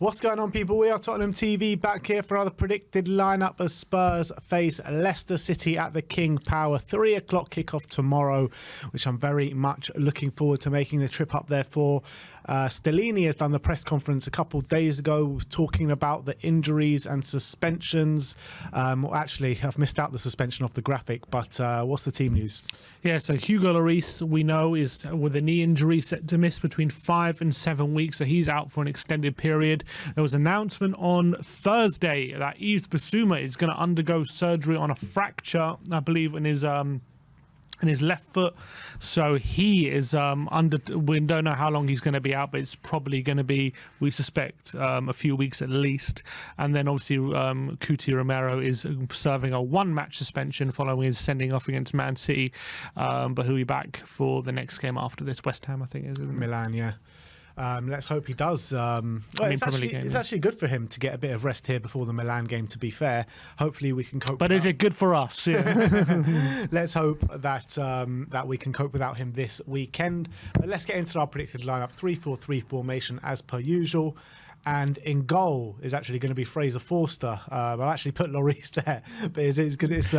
What's going on, people? We are Tottenham TV, back here for another predicted lineup as Spurs face Leicester City at the King Power. 3 o'clock kickoff tomorrow, which I'm very much looking forward to making the trip up there for. Stellini has done the press conference a couple of days ago talking about the injuries and suspensions. Well, actually, I've missed out the suspension off the graphic, but what's the team news? Yeah, so Hugo Lloris, we know, is with a knee injury set to miss between 5 and 7 weeks, so he's out for an extended period. There was an announcement on Thursday that Yves Bissouma is going to undergo surgery on a fracture, I believe, in his left foot. So he is we don't know how long he's going to be out, but it's probably going to be, we suspect, a few weeks at least. And then obviously Cuti Romero is serving a 1-match suspension following his sending off against Man City, but he'll be back for the next game after this. West Ham, I think, is Milan, yeah. Let's hope he does. It's actually good for him to get a bit of rest here before the Milan game, to be fair. Hopefully we can cope. But is it good for us? Yeah. Let's hope that we can cope without him this weekend. But let's get into our predicted lineup. 3-4-3 formation as per usual. And in goal is actually going to be Fraser Forster. I've actually put Lloris there, but it's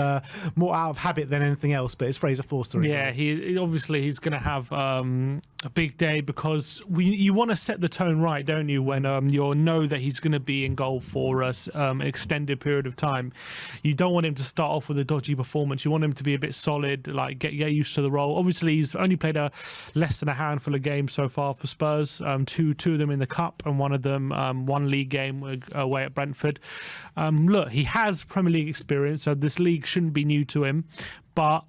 more out of habit than anything else. But it's Fraser Forster. Yeah, he's going to have a big day, because you want to set the tone right, don't you? When you know that he's going to be in goal for us an extended period of time. You don't want him to start off with a dodgy performance. You want him to be a bit solid, like get used to the role. Obviously, he's only played less than a handful of games so far for Spurs. Two of them in the cup, and one of them. One league game away at Brentford. Look, he has Premier League experience, so this league shouldn't be new to him, but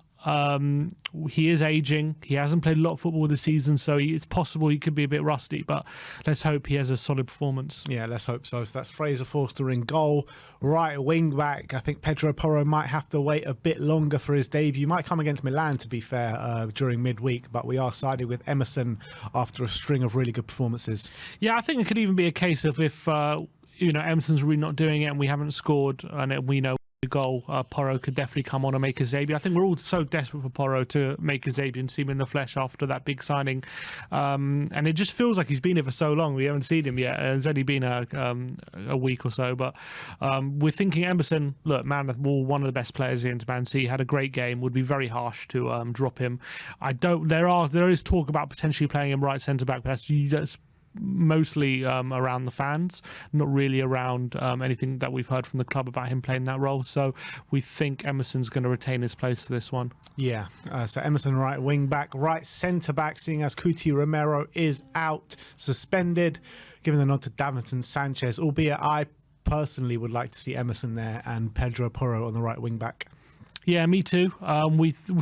he is aging. He hasn't played a lot of football this season, so it's possible he could be a bit rusty, but let's hope he has a solid performance. Yeah, let's hope so. So that's Fraser Forster in goal. Right wing back, I think Pedro Porro might have to wait a bit longer for his debut. Might come against Milan, to be fair, during midweek, but we are sided with Emerson after a string of really good performances. Yeah, I think it could even be a case of if Emerson's really not doing it and we haven't scored, and we know the goal, Porro could definitely come on and make his debut. I think we're all so desperate for Porro to make his debut and see him in the flesh after that big signing, and it just feels like he's been here for so long. We haven't seen him yet. It's only been a week or so, but we're thinking Emerson, look, man of ball, one of the best players against Man City, had a great game. Would be very harsh to drop him. There is talk about potentially playing him right centre back, but that's mostly around the fans, not really around anything that we've heard from the club about him playing that role. So we think Emerson's going to retain his place for this one. Yeah, so Emerson right wing back, right centre back, seeing as Cuti Romero is out, suspended, giving the nod to Davinson Sanchez, albeit I personally would like to see Emerson there and Pedro Porro on the right wing back. Yeah, me too.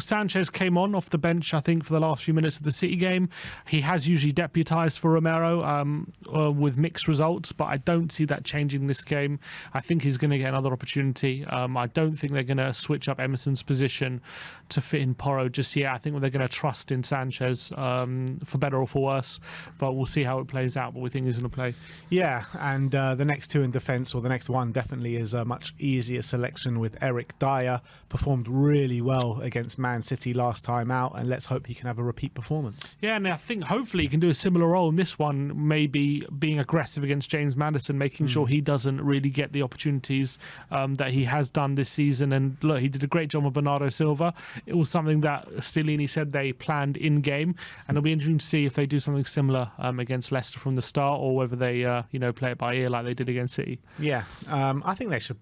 Sanchez came on off the bench, I think, for the last few minutes of the City game. He has usually deputised for Romero with mixed results, but I don't see that changing this game. I think he's going to get another opportunity. I don't think they're going to switch up Emerson's position to fit in Porro just yet. I think they're going to trust in Sanchez for better or for worse, but we'll see how it plays out, but we think he's going to play. Yeah, and the next two in defence, or the next one definitely, is a much easier selection with Eric Dyer. Performed really well against Man City last time out, and let's hope he can have a repeat performance. Yeah, and I think hopefully he can do a similar role in this one, maybe being aggressive against James Maddison, making sure he doesn't really get the opportunities that he has done this season. And look, he did a great job with Bernardo Silva. It was something that Stellini said they planned in game, and it'll be interesting to see if they do something similar against Leicester from the start, or whether they play it by ear like they did against City. Yeah, I think they should.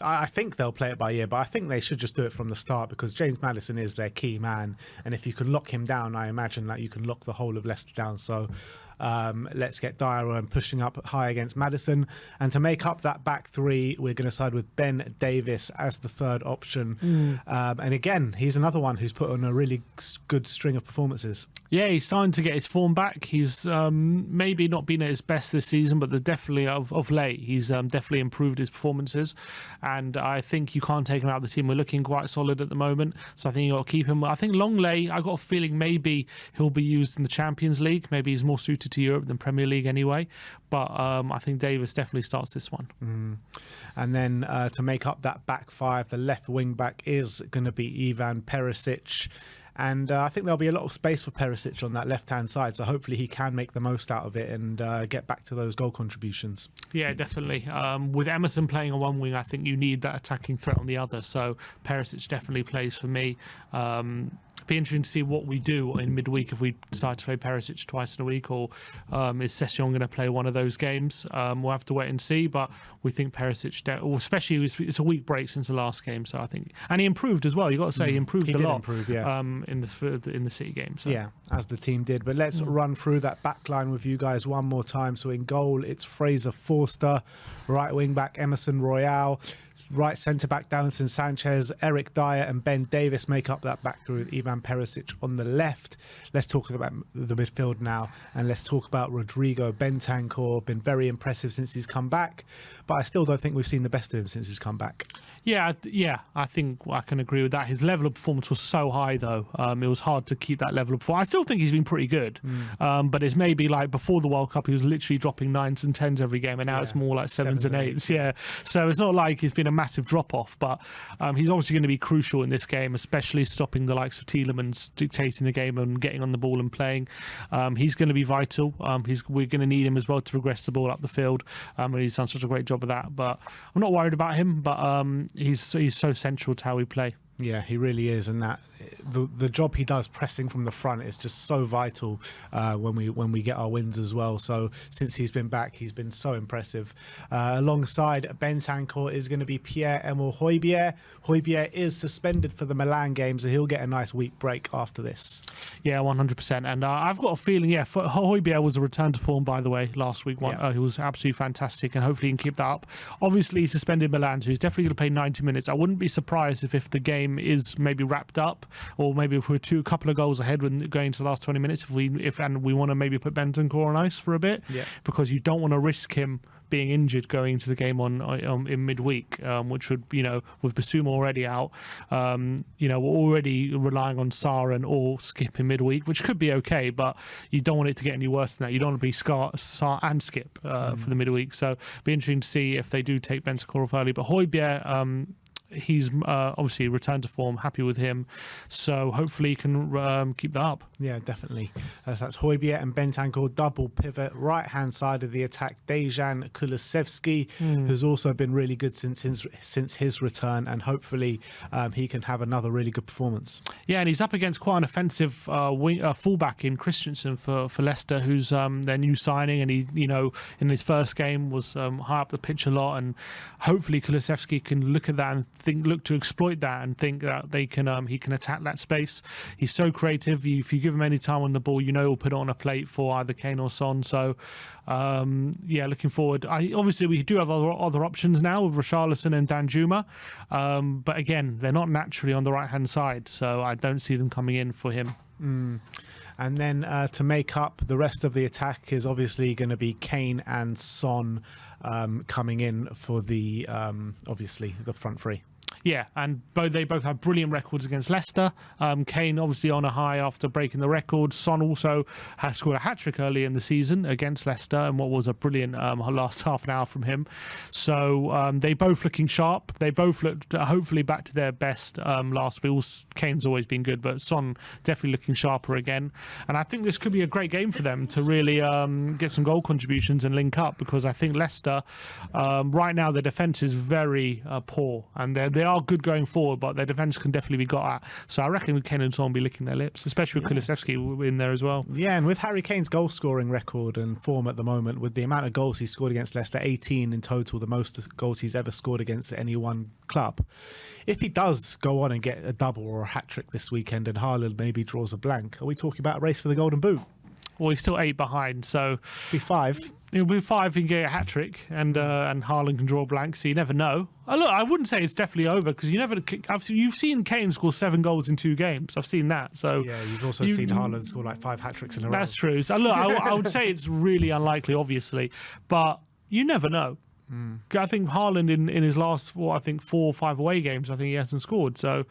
I think they'll play it by ear, but I think they should just do it from the start, because James Maddison is their key man, and if you can lock him down, I imagine that you can lock the whole of Leicester down. So let's get Dyer and pushing up high against Maddison, and to make up that back three, we're going to side with Ben Davies as the third option. And again, he's another one who's put on a really good string of performances. Yeah, he's starting to get his form back. He's maybe not been at his best this season, but definitely of late, he's definitely improved his performances. And I think you can't take him out of the team. We're looking quite solid at the moment, so I think you got to keep him. I think Longley, I got a feeling maybe he'll be used in the Champions League. Maybe he's more suited to Europe than Premier League anyway. But I think Davis definitely starts this one. And then to make up that back five, the left wing back is going to be Ivan Perisic. And I think there'll be a lot of space for Perisic on that left-hand side. So hopefully he can make the most out of it and get back to those goal contributions. Yeah, definitely. With Emerson playing on one wing, I think you need that attacking threat on the other. So Perisic definitely plays for me. Be interesting to see what we do in midweek if we decide to play Perisic twice in a week, or is Session going to play one of those games? We'll have to wait and see, but we think Perisic, especially it's a week break since the last game, so I think, and he improved as well. You got to say he improved a lot. In the City game. So. Yeah, as the team did. But let's run through that back line with you guys one more time. So in goal, it's Fraser Forster, right wing back Emerson Royale. Right centre-back Darlington Sanchez, Eric Dyer and Ben Davis make up that back three with Ivan Perisic on the left. Let's talk about the midfield now, and let's talk about Rodrigo Bentancur. Been very impressive since he's come back, but I still don't think we've seen the best of him since he's come back. Yeah, I think I can agree with that. His level of performance was so high, though. It was hard to keep that level of performance. I still think he's been pretty good, but it's maybe like before the World Cup, he was literally dropping 9s and 10s every game, and now it's more like 7s and 8s. Yeah, so it's not like it's been a massive drop-off, but he's obviously going to be crucial in this game, especially stopping the likes of Tielemans dictating the game and getting on the ball and playing. He's going to be vital. We're going to need him as well to progress the ball up the field. He's done such a great job of that, but I'm not worried about him, but he's so central to how we play. Yeah, he really is, and that the job he does pressing from the front is just so vital when we get our wins as well. So since he's been back, he's been so impressive. Alongside Bentancur is going to be Pierre-Emile Højbjerg. Højbjerg is suspended for the Milan game, so he'll get a nice week break after this. Yeah, 100%. And I've got a feeling, Højbjerg was a return to form, by the way, last week. He was absolutely fantastic, and hopefully he can keep that up. Obviously, he's suspended Milan, so he's definitely going to play 90 minutes. I wouldn't be surprised if the game is maybe wrapped up, or maybe if we're a couple of goals ahead when going to the last 20 minutes, if we want to maybe put Bentancur on ice for a bit, because you don't want to risk him being injured going into the game in midweek, which would, with Basuma already out, we're already relying on Sarr or Skip in midweek, which could be okay, but you don't want it to get any worse than that. You don't want to be Sarr and Skip for the midweek, so it'll be interesting to see if they do take Bentancur off early. But Højbjerg, he's obviously returned to form, happy with him, so hopefully he can keep that up. Yeah, definitely. That's Højbjerg and Bentancur, double pivot, right hand side of the attack. Dejan Kulusevski, who's also been really good since his return, and hopefully he can have another really good performance. Yeah, and he's up against quite an offensive fullback in Christensen for Leicester, who's their new signing, and he in his first game was high up the pitch a lot, and hopefully Kulusevski can look at that and look to exploit that and think that he can attack that space. He's so creative. If you give him any time on the ball, he'll put it on a plate for either Kane or Son. So looking forward. Obviously we do have other options now with Richarlison and Danjuma, but again, they're not naturally on the right hand side, so I don't see them coming in for him. And then to make up the rest of the attack is obviously going to be Kane and Son coming in for the obviously the front three. Yeah, and they both have brilliant records against Leicester. Kane obviously on a high after breaking the record. Son also has scored a hat-trick early in the season against Leicester, and what was a brilliant last half an hour from him. So they both looking sharp. They both looked hopefully back to their best last week. Kane's always been good, but Son definitely looking sharper again. And I think this could be a great game for them to really get some goal contributions and link up, because I think Leicester right now their defence is very poor, and they are good going forward, but their defence can definitely be got at. So I reckon Kane and Son will be licking their lips, especially with Kulusevski in there as well. Yeah, and with Harry Kane's goal scoring record and form at the moment, with the amount of goals he scored against Leicester, 18 in total, the most goals he's ever scored against any one club. If he does go on and get a double or a hat-trick this weekend and Haaland maybe draws a blank, are we talking about a race for the Golden Boot? Well, he's still 8 behind, so... Be 5. It'll be 5 if he can get a hat-trick, and Haaland can draw a blank, so you never know. Look, I wouldn't say it's definitely over, because you've seen Kane score 7 goals in 2 games. I've seen that. So yeah, you've also seen Haaland score like 5 hat-tricks in a row. That's true. So look, I would say it's really unlikely, obviously, but you never know. I think Haaland in his last 4 or 5 away games, I think he hasn't scored. So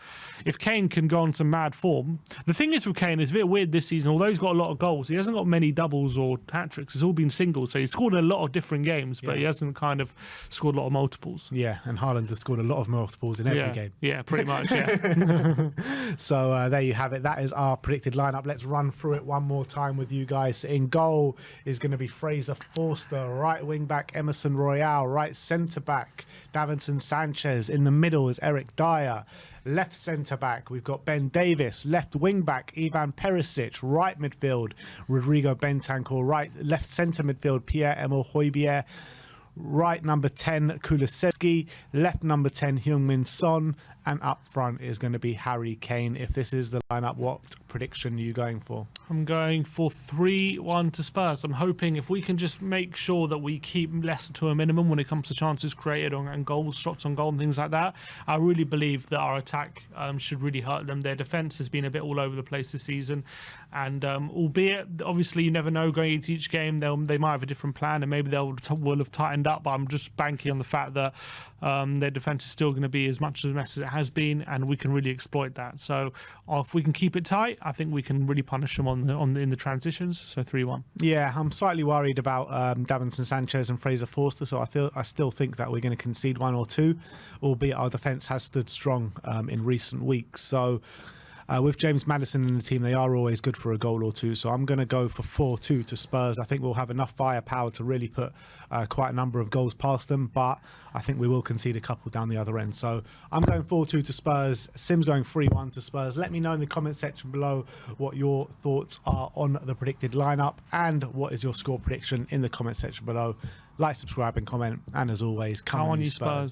if Kane can go on some mad form, the thing is with Kane, it's a bit weird this season. Although he's got a lot of goals, he hasn't got many doubles or hat tricks. It's all been singles. So he's scored in a lot of different games, but he hasn't kind of scored a lot of multiples. Yeah, and Haaland has scored a lot of multiples in every game. Yeah, pretty much. Yeah. So there you have it. That is our predicted lineup. Let's run through it one more time with you guys. In goal is going to be Fraser Forster, right wing back Emerson Royale, right centre back Davinson Sanchez. In the middle is Eric Dyer. Left centre back we've got Ben Davis. Left wing back Ivan Perisic. Right midfield Rodrigo Bentancur. Left centre midfield Pierre-Emile Højbjerg. Right number 10 Kulusevski. Left number 10 Heung-min Son. And up front is going to be Harry Kane. If this is the lineup, what prediction are you going for? I'm going for 3-1 to Spurs. I'm hoping if we can just make sure that we keep Leicester to a minimum when it comes to chances created and goals, shots on goal and things like that. I really believe that our attack should really hurt them. Their defence has been a bit all over the place this season. And albeit, obviously, you never know going into each game, they might have a different plan and maybe will have tightened up. But I'm just banking on the fact that their defence is still going to be as much of a mess as it has been, and we can really exploit that. So if we can keep it tight, I think we can really punish them in the transitions. So 3-1. Yeah, I'm slightly worried about Davinson Sanchez and Fraser Forster. So I still think that we're going to concede 1 or 2, albeit our defence has stood strong in recent weeks. So with James Maddison in the team, they are always good for a goal or two. So I'm going to go for 4-2 to Spurs. I think we'll have enough firepower to really put quite a number of goals past them, but I think we will concede a couple down the other end. So I'm going 4-2 to Spurs. Sim's going 3-1 to Spurs. Let me know in the comment section below what your thoughts are on the predicted lineup and what is your score prediction in the comment section below. Like, subscribe and comment. And as always, come on you Spurs.